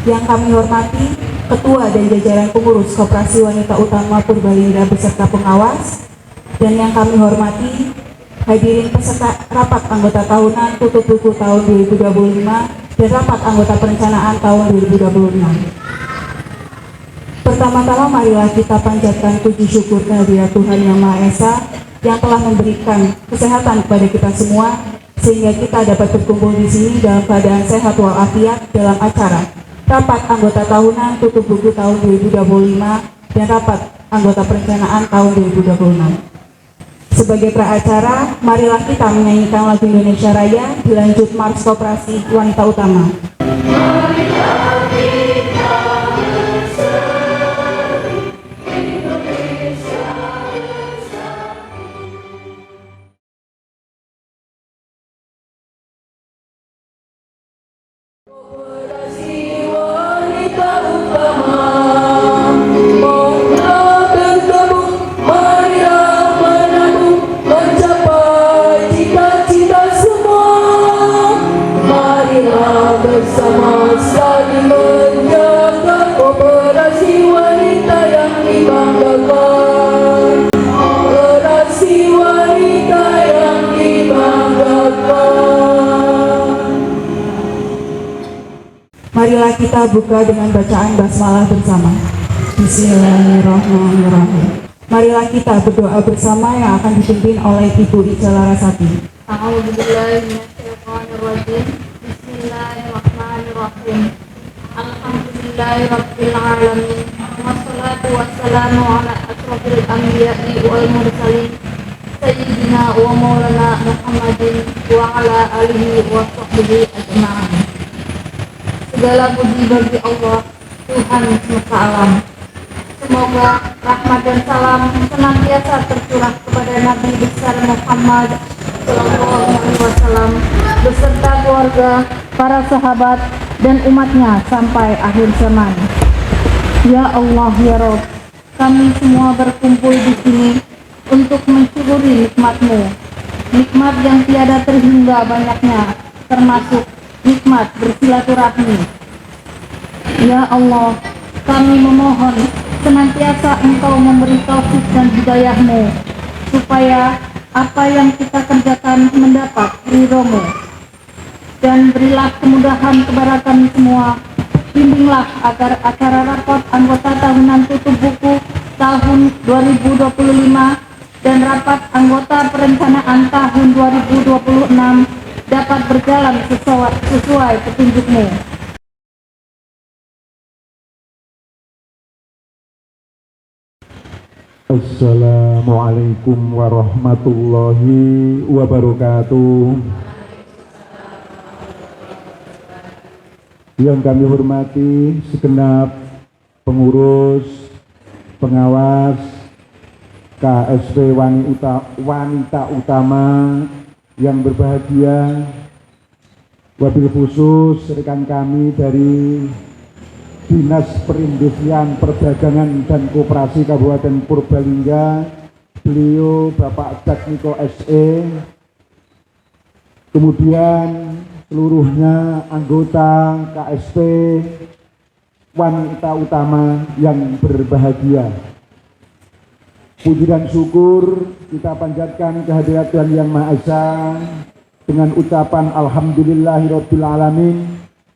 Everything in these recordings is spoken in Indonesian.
Yang kami hormati Ketua dan jajaran pengurus Koperasi Wanita Utama Purbalingga beserta pengawas, dan yang kami hormati hadirin peserta rapat anggota tahunan tutup buku tahun 2025 dan rapat anggota perencanaan tahun 2026. Pertama-tama marilah kita panjatkan puji syukur kehadirat Tuhan Yang Maha Esa yang telah memberikan kesehatan kepada kita semua sehingga kita dapat berkumpul di sini dalam keadaan sehat walafiat dalam acara rapat anggota tahunan tutup buku tahun 2025 dan rapat anggota perencanaan tahun 2026. Sebagai praacara, marilah kita menyanyikan lagu Indonesia Raya dilanjut Mars Koperasi Wanita Utama. Marilah kita buka dengan bacaan basmalah bersama. Bismillahirrahmanirrahim. Marilah kita berdoa bersama yang akan dipimpin oleh Ibu Ica Larasati. A'udzubillahiminasyaitonirrajim. Bismillahirrahmanirrahim. Alhamdulillahirabbil alamin. Wassalatu wassalamu ala asrofil anbiya'i wal mursalin. Sayyidina wa maulana Muhammadin wa ala alihi wa sahbihi ajma'in. Segala puji bagi Allah, Tuhan semesta alam. Semoga rahmat dan salam senantiasa tercurah kepada Nabi besar Muhammad Sallallahu Alaihi Wasallam beserta keluarga, para sahabat dan umatnya sampai akhir zaman. Ya Allah ya Rabb, kami semua berkumpul di sini untuk mensyukuri nikmat-Mu, nikmat yang tiada terhingga banyaknya, termasuk nikmat bersilaturahmi. Ya Allah, kami memohon senantiasa Engkau memberi taufik dan hidayah-Mu supaya apa yang kita kerjakan mendapat ridho-Mu, dan berilah kemudahan kepada kami semua. Bimbinglah agar acara rapat anggota tahunan tutup buku tahun 2025 dan rapat anggota perencanaan tahun 2026 dapat berjalan sesuai petunjuk-Mu. Assalamualaikum warahmatullahi wabarakatuh. Yang kami hormati segenap pengurus, pengawas KSP Wanita Utama yang berbahagia, wabil khusus rekan kami dari Dinas Perindustrian Perdagangan dan Koperasi Kabupaten Purbalingga, beliau Bapak Jatmiko SE, kemudian seluruhnya anggota KSP Wanita Utama yang berbahagia. Puji dan syukur kita panjatkan kehadirat Tuhan Yang Maha Esa dengan ucapan Alhamdulillahirabbil alamin,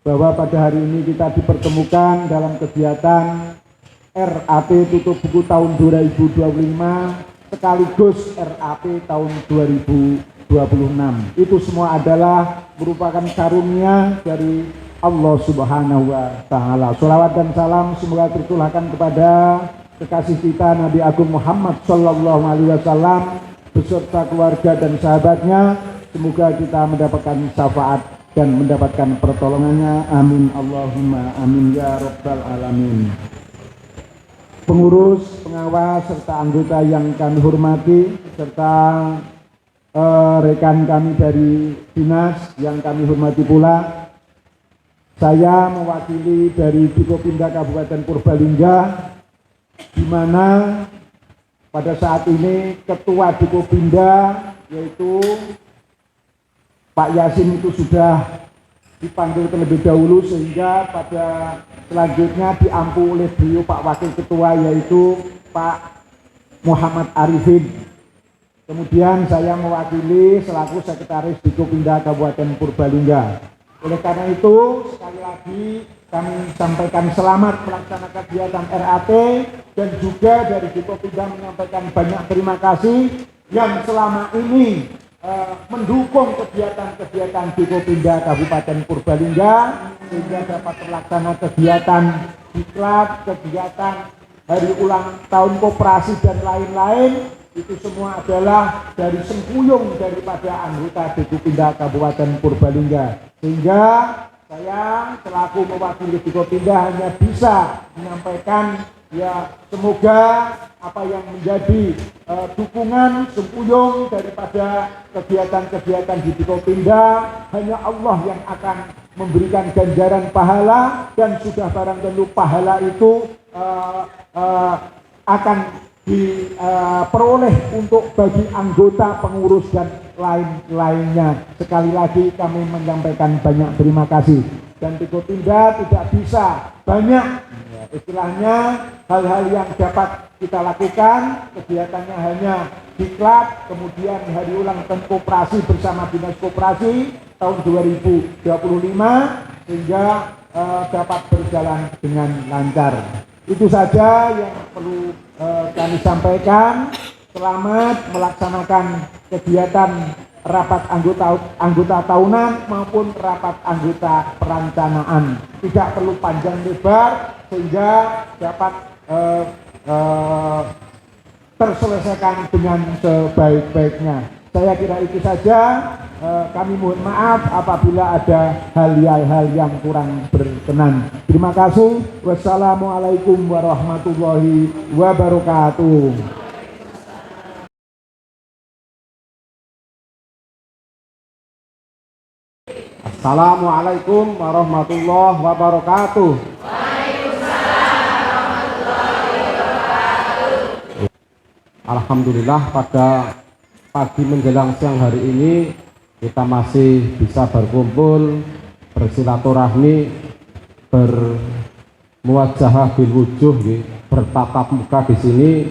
bahwa pada hari ini kita dipertemukan dalam kegiatan RAP tutup buku tahun 2025 sekaligus RAP tahun 2026. Itu semua adalah merupakan karunia dari Allah Subhanahu wa Ta'ala. Sholawat dan salam semoga tercurahkan kepada kekasih kita Nabi Agung Muhammad Sallallahu Alaihi Wasallam beserta keluarga dan sahabatnya. Semoga kita mendapatkan syafaat dan mendapatkan pertolongannya. Amin Allahumma amin ya rabbal alamin. Pengurus, pengawas serta anggota yang kami hormati serta rekan kami dari dinas yang kami hormati pula. Saya mewakili dari Dikopinda Kabupaten Purbalingga, di mana pada saat ini Ketua Dikopinda yaitu Pak Yasin itu sudah dipanggil terlebih dahulu sehingga pada selanjutnya diampu oleh beliau Pak Wakil Ketua, yaitu Pak Muhammad Arifin. Kemudian saya mewakili selaku Sekretaris Dikopindah Kabupaten Purbalingga. Oleh karena itu, sekali lagi kami sampaikan selamat melaksanakan kegiatan RAT, dan juga dari Dikopindah menyampaikan banyak terima kasih yang selama ini mendukung kegiatan-kegiatan Dikopindah Kabupaten Purbalingga sehingga dapat terlaksana kegiatan diklat, kegiatan hari ulang tahun koperasi dan lain-lain. Itu semua adalah dari sengkuyung daripada anggota Dikopindah Kabupaten Purbalingga, sehingga saya selaku mewakili Dikopindah hanya bisa menyampaikan ya semoga apa yang menjadi dukungan sengkuyung daripada kegiatan-kegiatan di Dikopindah hanya Allah yang akan memberikan ganjaran pahala, dan sudah barang tentu pahala itu akan diperoleh untuk bagi anggota, pengurus dan lain-lainnya. Sekali lagi kami menyampaikan banyak terima kasih, dan Dikopindah tidak bisa banyak istilahnya hal-hal yang dapat kita lakukan, kegiatannya hanya diklat, kemudian hari ulang tahun koperasi bersama Dinas Koperasi tahun 2025 sehingga dapat berjalan dengan lancar. Itu saja yang perlu kami sampaikan. Selamat melaksanakan kegiatan rapat anggota tahunan maupun rapat anggota perencanaan. Tidak perlu panjang lebar sehingga dapat terselesaikan dengan sebaik-baiknya. Saya kira itu saja. Kami mohon maaf apabila ada hal-hal yang kurang berkenan. Terima kasih. Wassalamualaikum warahmatullahi wabarakatuh. Assalamualaikum warahmatullahi wabarakatuh. Alhamdulillah, pada pagi menjelang siang hari ini kita masih bisa berkumpul, bersilaturahmi, bermuwajahah bil wujuh, bertatap muka di sini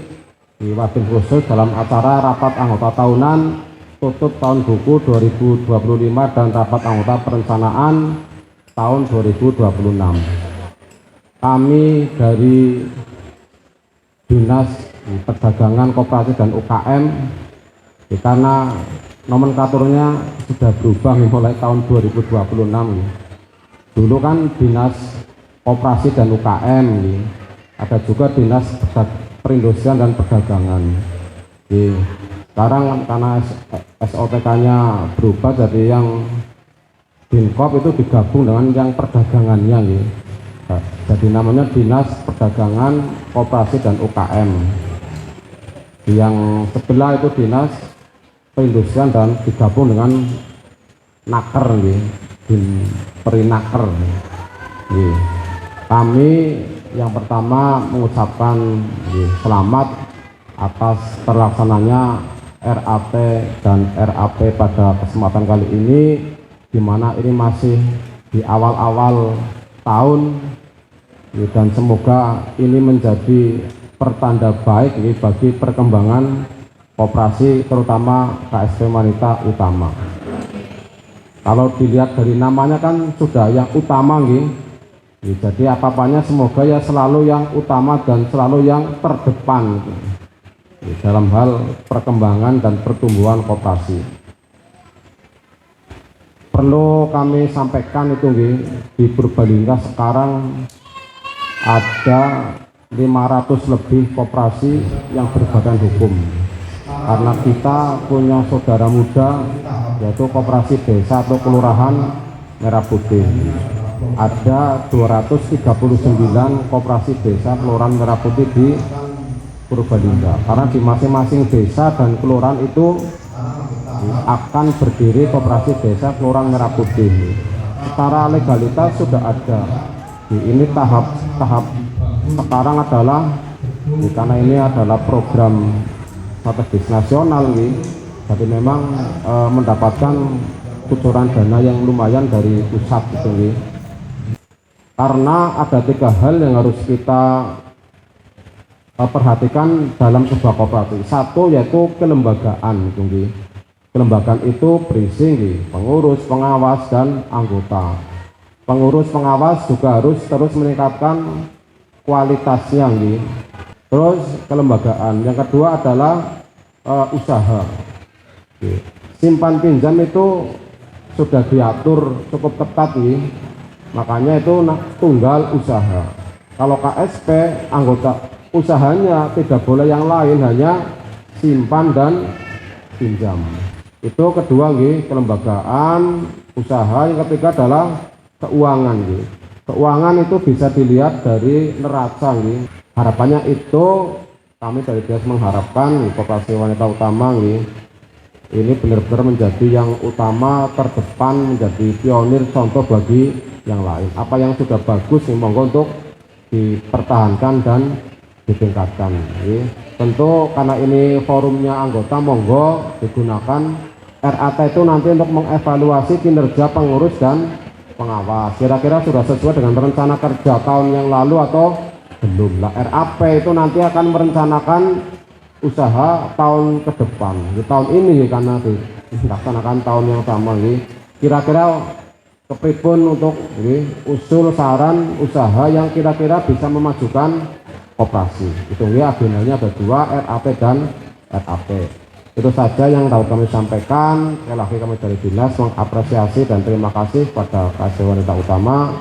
di wabil khusus dalam acara rapat anggota tahunan tutup tahun buku 2025 dan rapat anggota perencanaan tahun 2026. Kami dari Dinas Perdagangan, Koperasi dan UKM, karena nomenklaturnya sudah berubah mulai tahun 2026. Dulu kan Dinas Koperasi dan UKM, ada juga Dinas Perindustrian dan Perdagangan. Sekarang karena SOTK-nya berubah, jadi yang Dinkop itu digabung dengan yang perdagangannya, jadi namanya Dinas Perdagangan, Koperasi dan UKM. Yang sebelah itu Dinas Perindustrian dan digabung dengan Naker, Perinaker. Kami yang pertama mengucapkan selamat atas terlaksananya RAT dan RAP pada kesempatan kali ini, di mana ini masih di awal-awal tahun, dan semoga ini menjadi pertanda baik bagi perkembangan koperasi, terutama KSP Wanita Utama. Kalau dilihat dari namanya kan sudah yang utama, jadi apa-apanya semoga ya selalu yang utama dan selalu yang terdepan dalam hal perkembangan dan pertumbuhan koperasi. Perlu kami sampaikan itu di Purbalingga sekarang ada 500 lebih koperasi yang berbadan hukum, karena kita punya saudara muda yaitu koperasi desa atau kelurahan Merah Putih. Ada 239 koperasi desa kelurahan Merah Putih di Purbalingga, karena di masing-masing desa dan kelurahan itu akan berdiri koperasi desa kelurahan Merah Putih. Secara legalitas sudah ada. Ini tahap sekarang adalah karena ini adalah program strategis nasional, jadi memang mendapatkan kucuran dana yang lumayan dari pusat gitu nggih. Karena ada 3 hal yang harus kita perhatikan dalam sebuah koperasi. Satu yaitu kelembagaan gitu nggih. Kelembagaan itu berisi nggih, pengurus, pengawas dan anggota. Pengurus pengawas juga harus terus meningkatkan kualitasnya nggih. Terus kelembagaan. Yang kedua adalah usaha. Nggih. Simpan pinjam itu sudah diatur cukup ketat nih, makanya itu tunggal usaha. Kalau KSP anggota usahanya tidak boleh yang lain, hanya simpan dan pinjam. Itu kedua nih, kelembagaan usaha. Yang ketiga adalah keuangan nih. Keuangan itu bisa dilihat dari neraca nih. Harapannya itu kami dari BIAS mengharapkan Koperasi Wanita Utama nih ini benar-benar menjadi yang utama, terdepan, menjadi pionir, contoh bagi yang lain. Apa yang sudah bagus nih, monggo untuk dipertahankan dan ditingkatkan. Tentu karena ini forumnya anggota, monggo digunakan RAT itu nanti untuk mengevaluasi kinerja pengurus dan pengawas. Kira-kira sudah sesuai dengan rencana kerja tahun yang lalu atau belum? Lah, RAP itu nanti akan merencanakan usaha tahun ke depan, di tahun ini karena dilaksanakan tahun yang sama nih. Kira-kira kepripun untuk usul saran usaha yang kira-kira bisa memajukan koperasi. Itu ya, agendanya ada 2, RAP dan RAP. Itu saja yang dapat kami sampaikan. Sekali lagi kami dari Dinas mengapresiasi dan terima kasih pada Koperasi Wanita Utama.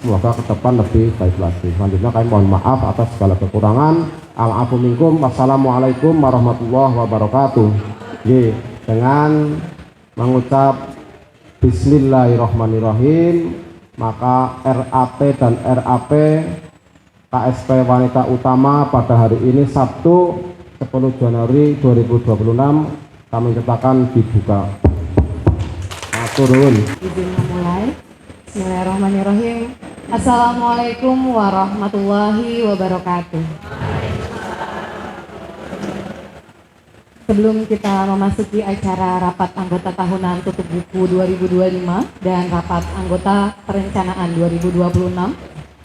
Semoga ke depan lebih baik lagi. Selanjutnya kami mohon maaf atas segala kekurangan. Al-afu minkum. Wassalamualaikum warahmatullahi wabarakatuh. Dengan mengucap Bismillahirrahmanirrahim, maka RAT dan RAP KSP Wanita Utama pada hari ini Sabtu 10 Januari 2026 kami nyatakan dibuka. Turun. Izin memulai. Bismillahirrahmanirrahim. Assalamualaikum warahmatullahi wabarakatuh. Sebelum kita memasuki acara rapat anggota tahunan tutup buku 2025 dan rapat anggota perencanaan 2026,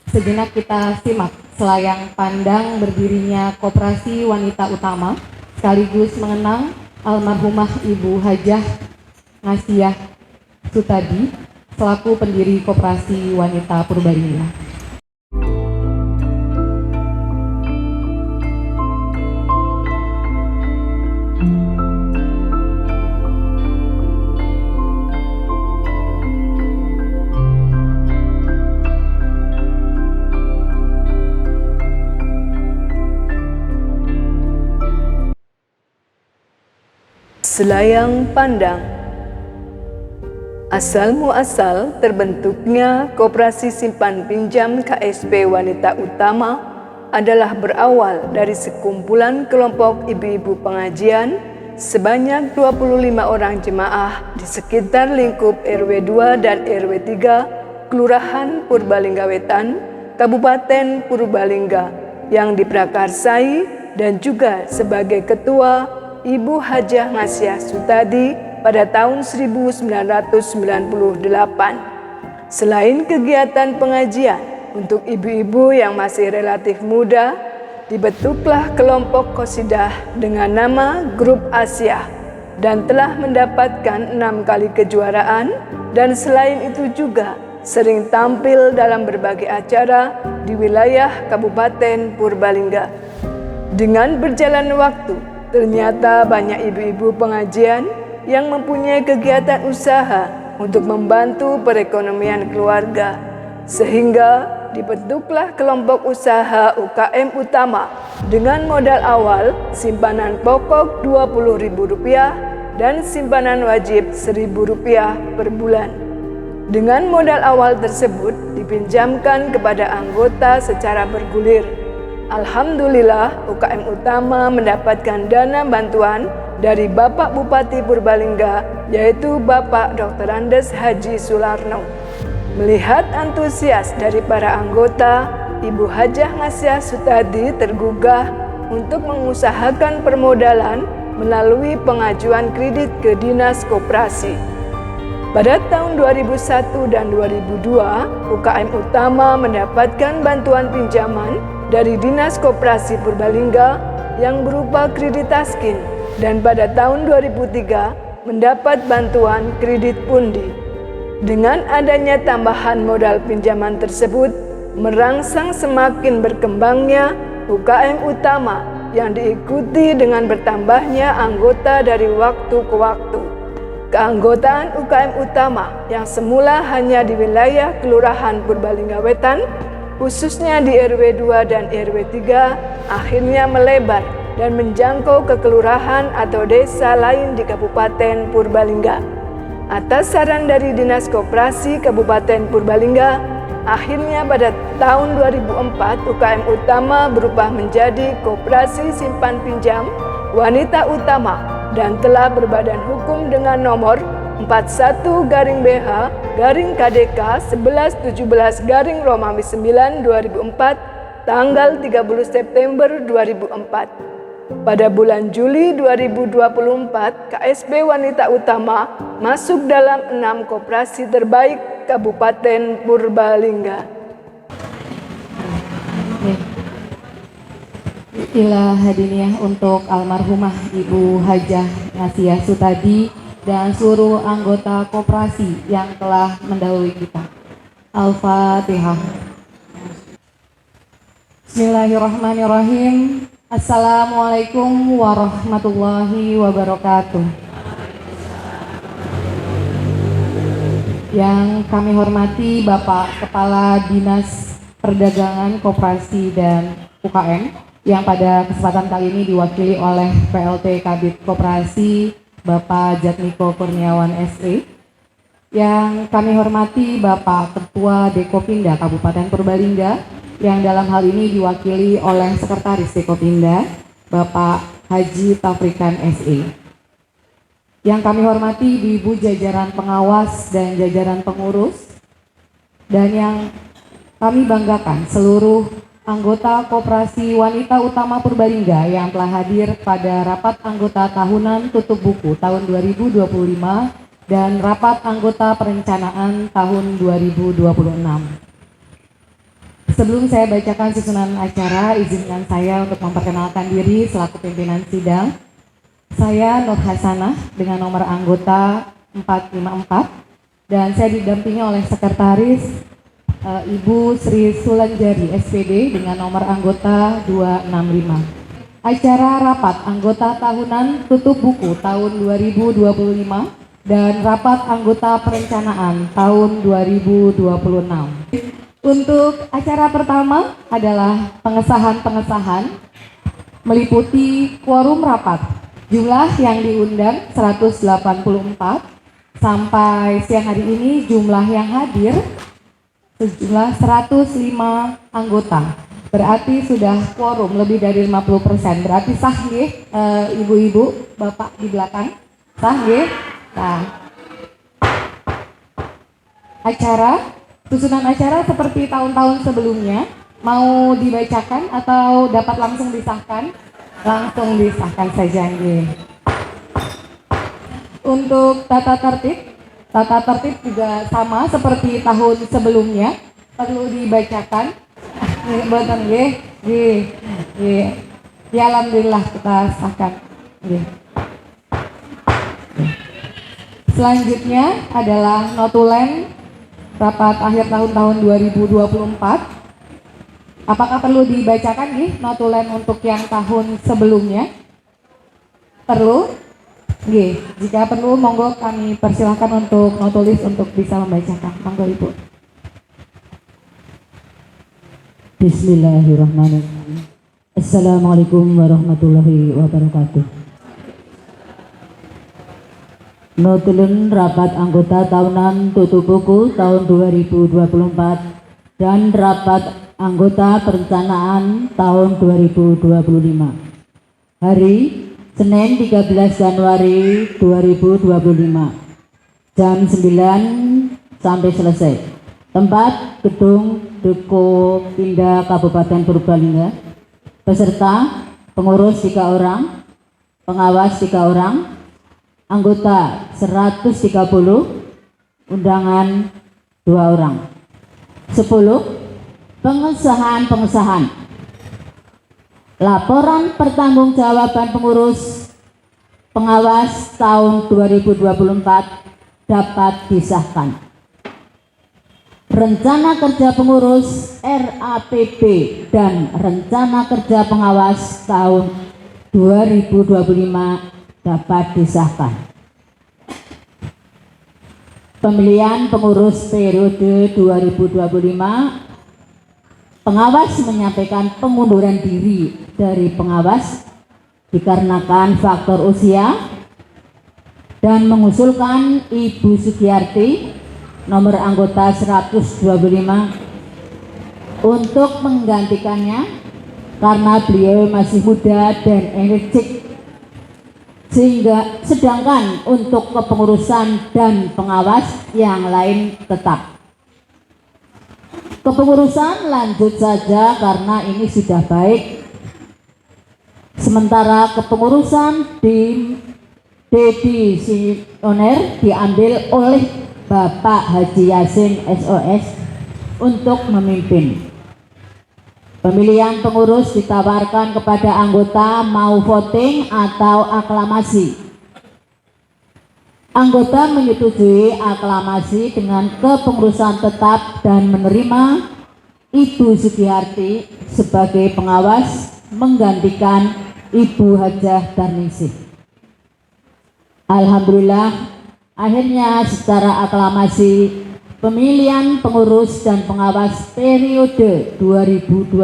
sejenak kita simak selayang pandang berdirinya Koperasi Wanita Utama sekaligus mengenang almarhumah Ibu Hajah Ngasiah Sutadi selaku pendiri Koperasi Wanita Purbalingga. Selayang pandang. Asal muasal terbentuknya Koperasi Simpan Pinjam KSP Wanita Utama adalah berawal dari sekumpulan kelompok ibu-ibu pengajian sebanyak 25 orang jemaah di sekitar lingkup RW 2 dan RW 3 Kelurahan Purbalingga Wetan, Kabupaten Purbalingga yang diprakarsai dan juga sebagai ketua Ibu Hajah Ngasiah Sutadi pada tahun 1998. Selain kegiatan pengajian untuk ibu-ibu yang masih relatif muda, dibentuklah kelompok qasidah dengan nama Grup Asia dan telah mendapatkan 6 kali kejuaraan, dan selain itu juga sering tampil dalam berbagai acara di wilayah Kabupaten Purbalingga. Dengan berjalan waktu, ternyata banyak ibu-ibu pengajian yang mempunyai kegiatan usaha untuk membantu perekonomian keluarga, sehingga dibentuklah kelompok usaha UKM Utama dengan modal awal simpanan pokok Rp20.000 dan simpanan wajib Rp1.000 per bulan. Dengan modal awal tersebut dipinjamkan kepada anggota secara bergulir. Alhamdulillah, UKM Utama mendapatkan dana bantuan dari Bapak Bupati Purbalingga, yaitu Bapak Dr. Andes Haji Sularno. Melihat antusias dari para anggota, Ibu Hajah Ngasiah Sutadi tergugah untuk mengusahakan permodalan melalui pengajuan kredit ke Dinas Koperasi. Pada tahun 2001 dan 2002, UKM Utama mendapatkan bantuan pinjaman dari Dinas Koperasi Purbalingga yang berupa kredit Taskin, dan pada tahun 2003 mendapat bantuan kredit Pundi. Dengan adanya tambahan modal pinjaman tersebut, merangsang semakin berkembangnya UKM Utama yang diikuti dengan bertambahnya anggota dari waktu ke waktu. Keanggotaan UKM Utama yang semula hanya di wilayah Kelurahan Purbalingga Wetan, khususnya di RW 2 dan RW 3, akhirnya melebar dan menjangkau ke kelurahan atau desa lain di Kabupaten Purbalingga. Atas saran dari Dinas Koperasi Kabupaten Purbalingga, akhirnya pada tahun 2004 UKM Utama berubah menjadi Koperasi Simpan Pinjam Wanita Utama dan telah berbadan hukum dengan nomor 41/BH/KDK 1117/Romawi 9/2004 tanggal 30 September 2004. Pada bulan Juli 2024, KSP Wanita Utama masuk dalam 6 koperasi terbaik Kabupaten Purbalingga. Istilah hadiniah untuk almarhumah Ibu Hajah Nasiah Sutadi dan seluruh anggota koperasi yang telah mendahului kita. Al-Fatihah. Bismillahirrahmanirrahim. Assalamualaikum warahmatullahi wabarakatuh. Yang kami hormati Bapak Kepala Dinas Perdagangan, Koperasi, dan UKM yang pada kesempatan kali ini diwakili oleh PLT Kabid Koperasi Bapak Jatmiko Kurniawan SE. Yang kami hormati Bapak Ketua Dekopinda Kabupaten Purbalingga yang dalam hal ini diwakili oleh Sekretaris Dekopinda Bapak Haji Tafrikan SE. Yang kami hormati Ibu jajaran pengawas dan jajaran pengurus, dan yang kami banggakan seluruh anggota Koperasi Wanita Utama Purbalingga yang telah hadir pada rapat anggota tahunan tutup buku tahun 2025 dan rapat anggota perencanaan tahun 2026. Sebelum saya bacakan susunan acara, izinkan saya untuk memperkenalkan diri selaku pimpinan sidang. Saya Nur Hasanah dengan nomor anggota 454 dan saya didampingi oleh sekretaris Ibu Sri Sulanjari SPD dengan nomor anggota 265. Acara rapat anggota tahunan tutup buku tahun 2025 dan rapat anggota perencanaan tahun 2026. Untuk acara pertama adalah pengesahan meliputi quorum rapat. Jumlah yang diundang 184, sampai siang hari ini jumlah yang hadir sejumlah 105 anggota. Berarti sudah quorum lebih dari 50%. Berarti sah nggih, ibu-ibu, bapak di belakang? Sah nggih? Nah, susunan acara seperti tahun-tahun sebelumnya, mau dibacakan atau dapat langsung disahkan? Langsung disahkan saja nggih. Untuk tata tertib juga sama seperti tahun sebelumnya, perlu dibacakan. Boten nggih, nggih. Ya alhamdulillah kita sahkan nggih. Selanjutnya adalah notulen rapat akhir tahun 2024. Apakah perlu dibacakan nggih notulen untuk yang tahun sebelumnya? Perlu? Nggih, jika perlu monggo kami persilahkan untuk notulis untuk bisa membacakan. Monggo Ibu. Bismillahirrahmanirrahim. Assalamualaikum warahmatullahi wabarakatuh. Notulen rapat anggota tahunan tutup buku tahun 2024 dan rapat anggota perencanaan tahun 2025. Hari Senin 13 Januari 2025 jam 9 sampai selesai. Tempat gedung Dekopinda Kabupaten Purbalingga. Peserta pengurus 3 orang, pengawas 3 orang, anggota 130, undangan 2 orang. 10. Pengesahan. Laporan pertanggungjawaban pengurus pengawas tahun 2024 dapat disahkan. Rencana kerja pengurus RAPP dan rencana kerja pengawas tahun 2025 dapat disahkan. Pemilihan pengurus periode 2025, pengawas menyampaikan pengunduran diri dari pengawas dikarenakan faktor usia dan mengusulkan Ibu Sugiyarti nomor anggota 125 untuk menggantikannya karena beliau masih muda dan energik, sedangkan untuk kepengurusan dan pengawas yang lain tetap. Kepengurusan lanjut saja karena ini sudah baik. Sementara kepengurusan di Dedisioner diambil oleh Bapak Haji Yasin SOS untuk memimpin. Pemilihan pengurus ditawarkan kepada anggota mau voting atau aklamasi. Anggota menyetujui aklamasi dengan kepengurusan tetap dan menerima Ibu Sugiyarti sebagai pengawas menggantikan Ibu Hajah Darningsih. Alhamdulillah, akhirnya secara aklamasi pemilihan pengurus dan pengawas periode 2025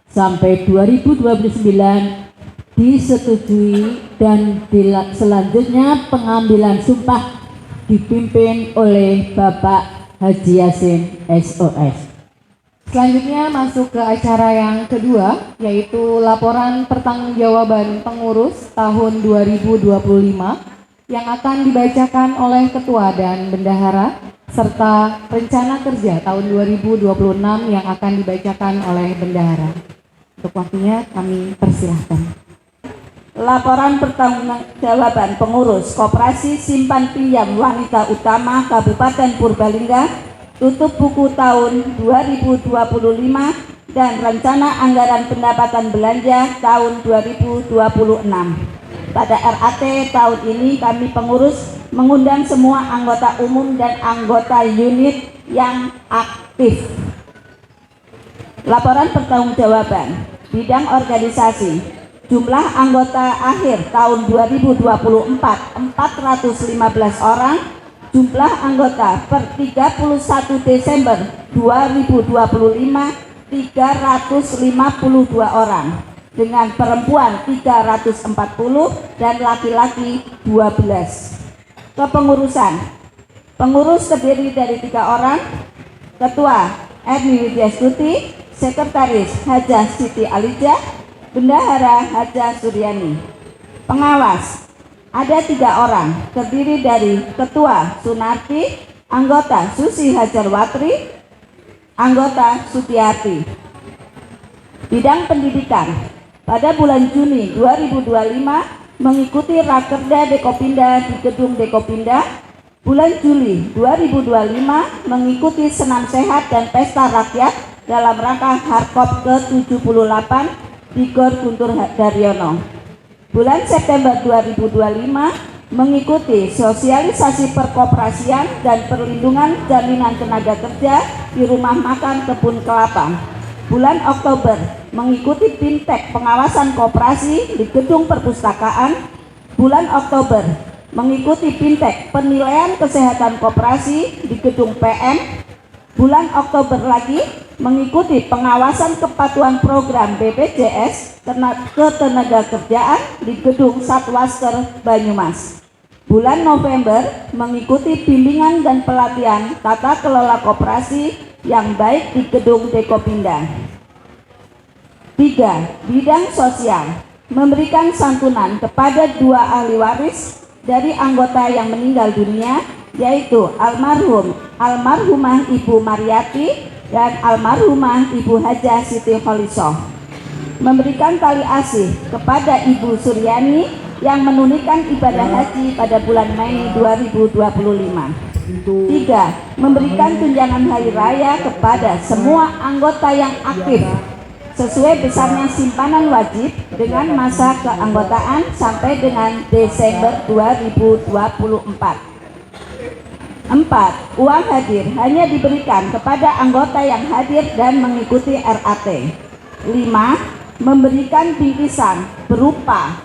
sampai 2029 disetujui dan selanjutnya pengambilan sumpah dipimpin oleh Bapak Haji Yasin SOS. Selanjutnya masuk ke acara yang kedua, yaitu laporan pertanggungjawaban pengurus tahun 2025 yang akan dibacakan oleh Ketua dan Bendahara, serta rencana kerja tahun 2026 yang akan dibacakan oleh Bendahara. Untuk waktunya kami persilahkan. Laporan pertanggungjawaban pengurus Koperasi Simpan Pinjam Wanita Utama Kabupaten Purbalingga tutup buku tahun 2025 dan rencana anggaran pendapatan belanja tahun 2026. Pada RAT tahun ini kami pengurus mengundang semua anggota umum dan anggota unit yang aktif. Laporan pertanggungjawaban bidang organisasi. Jumlah anggota akhir tahun 2024 415 orang. Jumlah anggota per 31 Desember 2025 352 orang, dengan perempuan 340 dan laki-laki 12. Kepengurusan. Pengurus terdiri dari 3 orang. Ketua Erni Widyastuti, Sekretaris Hajah Siti Alijah, Bendahara Hajah Suryani. Pengawas ada 3 orang, terdiri dari Ketua Sunarti, anggota Susi Hajarwatri, anggota Sutiyati. Bidang pendidikan. Pada bulan Juni 2025 mengikuti Rakerda Dekopinda di Gedung Dekopinda. Bulan Juli 2025 mengikuti Senam Sehat dan Pesta Rakyat dalam rangka Harkop ke-78 di Gor Guntur Daryono. Bulan September 2025 mengikuti sosialisasi perkoperasian dan perlindungan jaminan tenaga kerja di Rumah Makan Kebun Kelapa. Bulan Oktober mengikuti Fintech pengawasan koperasi di Gedung Perpustakaan. Bulan Oktober mengikuti Fintech penilaian kesehatan koperasi di Gedung PM. Bulan Oktober lagi mengikuti pengawasan kepatuhan program BPJS Ketenagakerjaan di Gedung Satwasker Banyumas. Bulan November mengikuti bimbingan dan pelatihan tata kelola koperasi yang baik di Gedung Dekopinda. 3. Bidang sosial. Memberikan santunan kepada 2 ahli waris dari anggota yang meninggal dunia, yaitu almarhumah Ibu Mariati dan almarhumah Ibu Hajah Siti Kholisoh. Memberikan tali asih kepada Ibu Suryani yang menunaikan ibadah haji pada bulan Mei 2025. 3. Memberikan tunjangan hari raya kepada semua anggota yang aktif sesuai besarnya simpanan wajib dengan masa keanggotaan sampai dengan Desember 2024. 4. Uang hadir hanya diberikan kepada anggota yang hadir dan mengikuti RAT. 5. Memberikan bingkisan berupa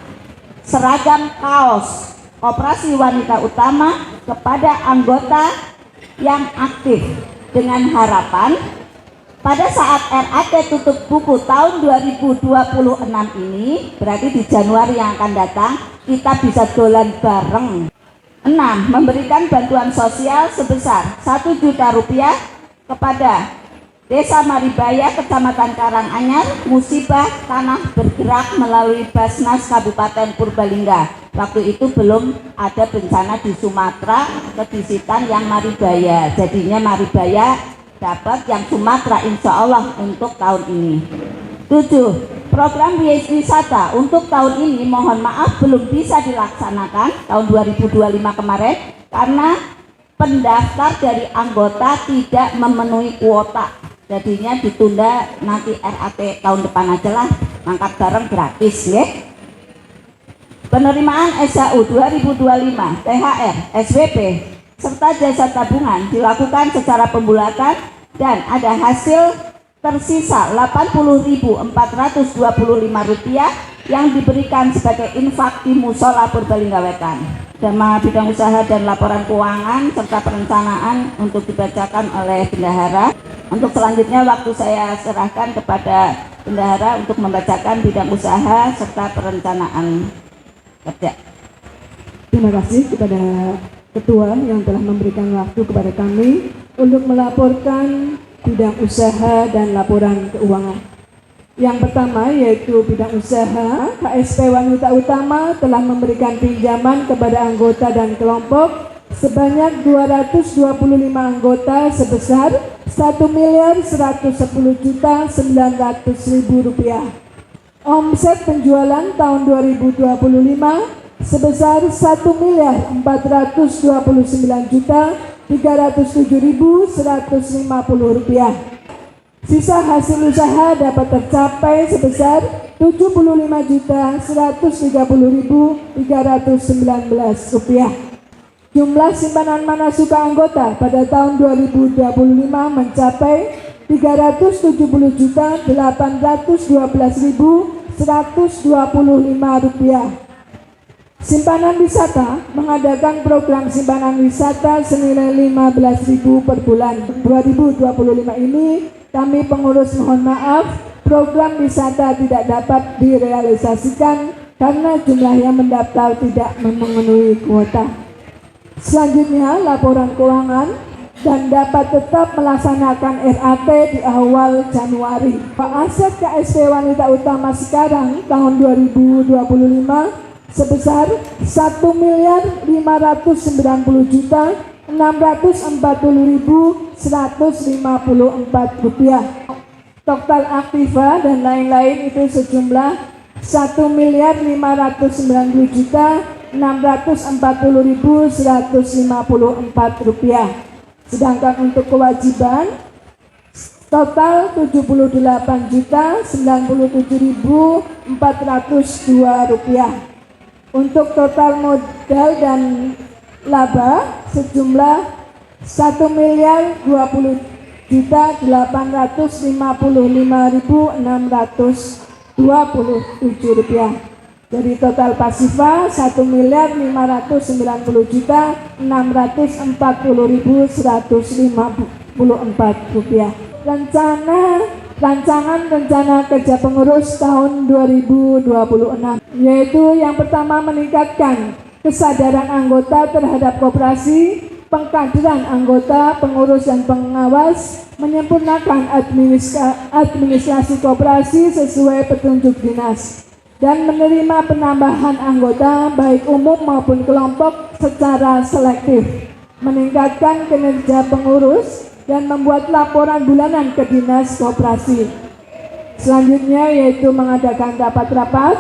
seragam kaos operasi wanita utama kepada anggota yang aktif dengan harapan pada saat RAT tutup buku tahun 2026 ini, berarti di Januari yang akan datang, kita bisa dolan bareng. 6. Memberikan bantuan sosial sebesar Rp1 juta kepada Desa Maribaya, Kecamatan Karanganyar, musibah tanah bergerak melalui Basnas Kabupaten Purbalingga. Waktu itu belum ada bencana di Sumatera, kedisitan yang Maribaya. Jadinya Maribaya dapat, yang Sumatera insya Allah untuk tahun ini. 7. Program wisata untuk tahun ini mohon maaf belum bisa dilaksanakan tahun 2025 kemarin karena pendaftar dari anggota tidak memenuhi kuota. Jadinya ditunda, nanti RAT tahun depan aja lah, mangkat bareng gratis ya. Penerimaan SHU 2025, THR, SWP, serta jasa tabungan dilakukan secara pembulatan dan ada hasil tersisa Rp80.425 yang diberikan sebagai infak di Musola Purbalingga Wetan. Tema bidang usaha dan laporan keuangan serta perencanaan untuk dibacakan oleh bendahara. Untuk selanjutnya waktu saya serahkan kepada bendahara untuk membacakan bidang usaha serta perencanaan kerja. Terima kasih kepada Ketua yang telah memberikan waktu kepada kami untuk melaporkan bidang usaha dan laporan keuangan. Yang pertama yaitu bidang usaha, KSP Wanita Utama telah memberikan pinjaman kepada anggota dan kelompok sebanyak 225 anggota sebesar Rp1.110.900.000. Omset penjualan tahun 2025 sebesar Rp1.429.307.150. Sisa hasil usaha dapat tercapai sebesar Rp70.330.319. Jumlah simpanan manasuka anggota pada tahun 2025 mencapai Rp317.812.125. Simpanan wisata mengadakan program simpanan wisata senilai Rp15.000 per bulan. 2025 ini kami pengurus mohon maaf, program wisata tidak dapat direalisasikan karena jumlah yang mendaftar tidak memenuhi kuota. Selanjutnya laporan keuangan dan dapat tetap melaksanakan RAT di awal Januari. Aset KSP Wanita Utama sekarang tahun 2025 sebesar Rp1.590.640.154. Total aktiva dan lain-lain itu sejumlah Rp1.590.640.154. Sedangkan untuk kewajiban total Rp97.907.402. Untuk total modal dan laba sejumlah Rp1.285.627. Dari total pasifa Rp1.590.640.154. Rancangan rencana kerja pengurus tahun 2026 yaitu yang pertama meningkatkan kesadaran anggota terhadap koperasi, pengkaderan anggota, pengurus dan pengawas, menyempurnakan administrasi koperasi sesuai petunjuk dinas dan menerima penambahan anggota baik umum maupun kelompok secara selektif, meningkatkan kinerja pengurus dan membuat laporan bulanan ke Dinas Koperasi. Selanjutnya yaitu mengadakan rapat-rapat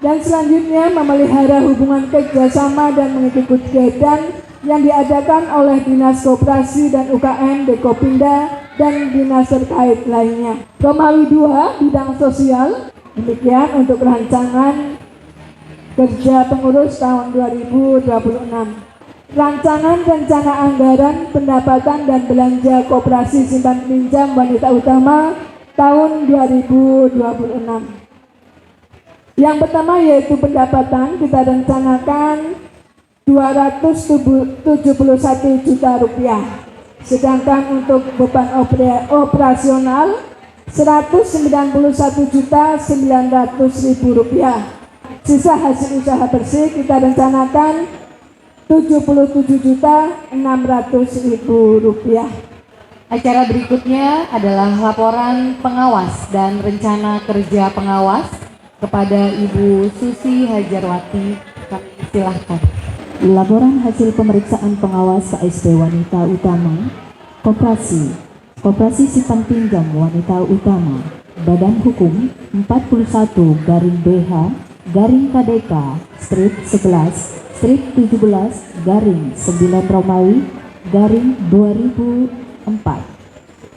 dan selanjutnya memelihara hubungan kerjasama dan mengikuti kegiatan yang diadakan oleh Dinas Koperasi dan UKM Dekopinda dan dinas terkait lainnya. Romawi 2 bidang sosial. Demikian untuk rancangan kerja pengurus tahun 2026. Rancangan rencana anggaran pendapatan dan belanja koperasi simpan pinjam wanita utama tahun 2026. Yang pertama yaitu pendapatan, kita rencanakan 271 juta rupiah. Sedangkan untuk beban operasional 191 juta 900.000 rupiah. Sisa hasil usaha bersih kita rencanakan 77 juta 600.000 rupiah. Acara berikutnya adalah laporan pengawas dan rencana kerja pengawas kepada Ibu Susi Hajarwati. Kami silahkan. Laporan hasil pemeriksaan pengawas KSP Wanita Utama, Koperasi Simpan Pinjam Wanita Utama, Badan Hukum 41 BH KDK strip 11 strip 17 9 Romawi 2004,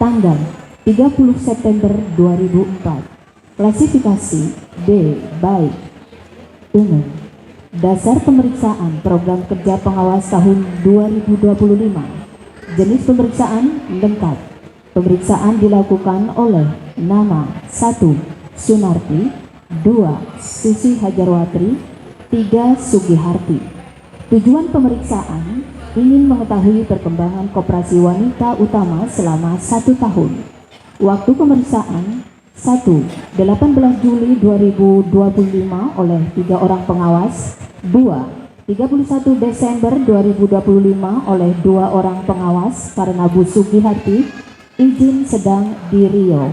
tanggal 30 September 2004. Klasifikasi B baik umum. Dasar pemeriksaan program kerja pengawas tahun 2025. Jenis pemeriksaan lengkap. Pemeriksaan dilakukan oleh nama 1. Sunarti, 2. Susi Hajarwati, 3. Sugiharti. Tujuan pemeriksaan ingin mengetahui perkembangan koperasi wanita utama selama 1 tahun. Waktu pemeriksaan 1. 18 Juli 2025 oleh 3 orang pengawas. 2. 31 Desember 2025 oleh 2 orang pengawas karena Bu Sugiharti izin sedang di Riau.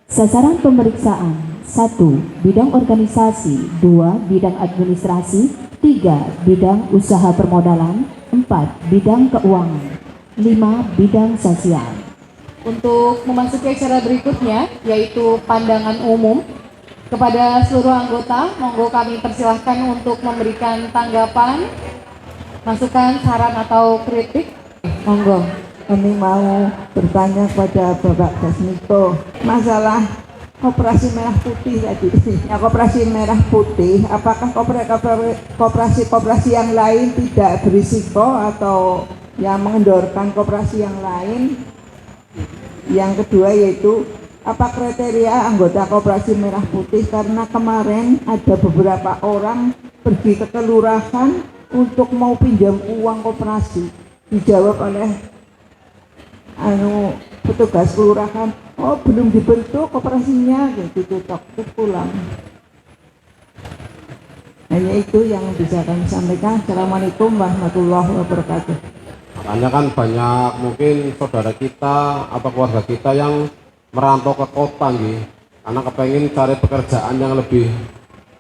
Sasaran pemeriksaan 1. Bidang organisasi, 2. Bidang administrasi, 3. Bidang usaha permodalan, 4. Bidang keuangan, 5. Bidang sosial. Untuk memasuki acara berikutnya yaitu pandangan umum kepada seluruh anggota, monggo kami persilahkan untuk memberikan tanggapan, masukan, saran atau kritik. Monggo. Kami mau bertanya kepada Bapak Dasmito masalah koperasi merah putih tadi. Ya, koperasi merah putih, apakah koperasi yang lain tidak berisiko atau yang mengendorkan koperasi yang lain? Yang kedua yaitu apa kriteria anggota koperasi merah putih, karena kemarin ada beberapa orang pergi ke kelurahan untuk mau pinjam uang koperasi, dijawab oleh petugas kelurahan, oh belum dibentuk koperasinya, gitu terus pulang. Hanya itu yang bisa kami sampaikan. Assalamualaikum warahmatullahi wabarakatuh. Makanya kan banyak mungkin saudara kita atau keluarga kita yang merantau ke kota nih, karena kepengen cari pekerjaan yang lebih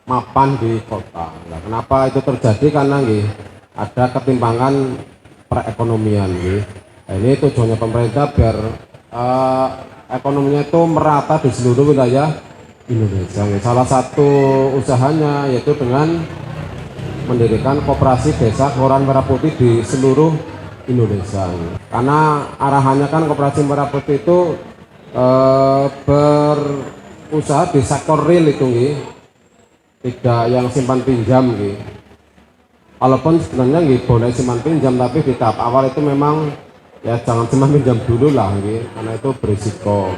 mapan di kota. Nah, kenapa itu terjadi? Karena nih ada ketimpangan perekonomian nih. Nah, ini tujuannya pemerintah biar ekonominya itu merata di seluruh wilayah Indonesia. Salah satu usahanya yaitu dengan mendirikan koperasi desa kelurahan merah putih di seluruh Indonesia. Karena arahannya kan koperasi merah putih itu berusaha di sektor real itu nih, tidak yang simpan pinjam nih. Walaupun sebenarnya nih boleh simpan pinjam, tapi di tahap awal itu memang ya jangan cuma pinjam dulu lah nih, karena itu berisiko.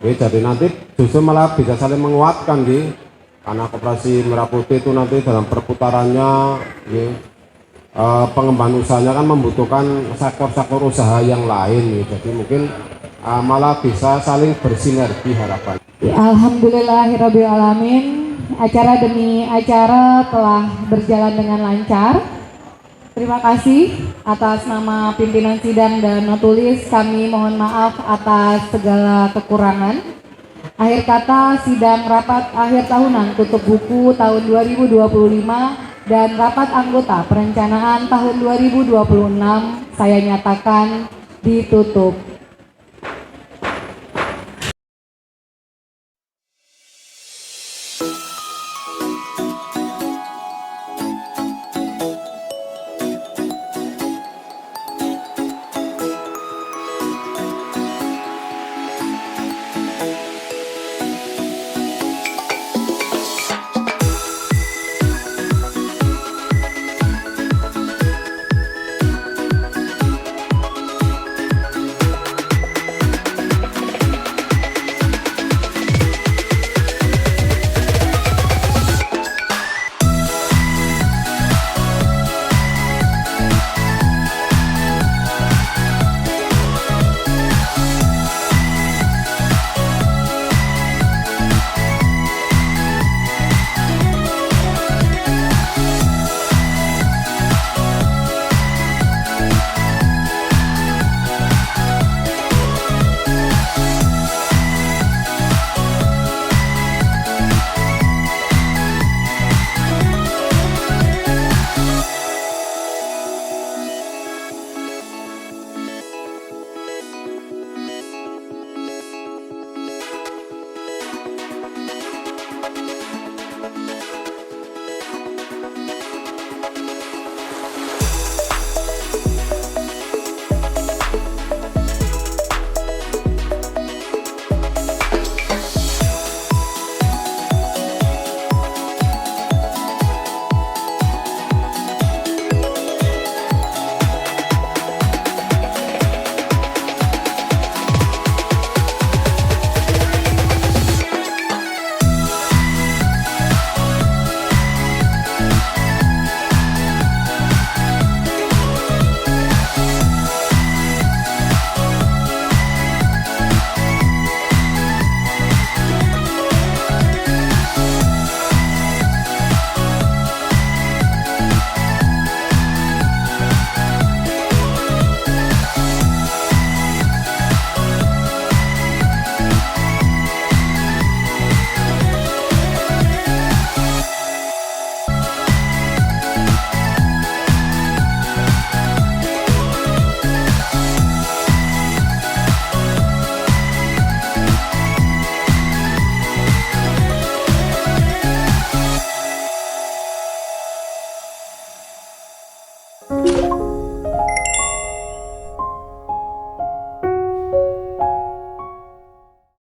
Jadi nanti justru malah bisa saling menguatkan nih, karena koperasi merah putih itu nanti dalam perputarannya nih, pengembangan usahanya kan membutuhkan sektor-sektor usaha yang lain nih. Jadi mungkin malah bisa saling bersinergi harapan. Alhamdulillahirabbil alamin. Acara demi acara telah berjalan dengan lancar. Terima kasih atas nama pimpinan sidang dan matulis, kami mohon maaf atas segala kekurangan. Akhir kata, sidang rapat akhir tahunan tutup buku tahun 2025 dan rapat anggota perencanaan tahun 2026 saya nyatakan ditutup.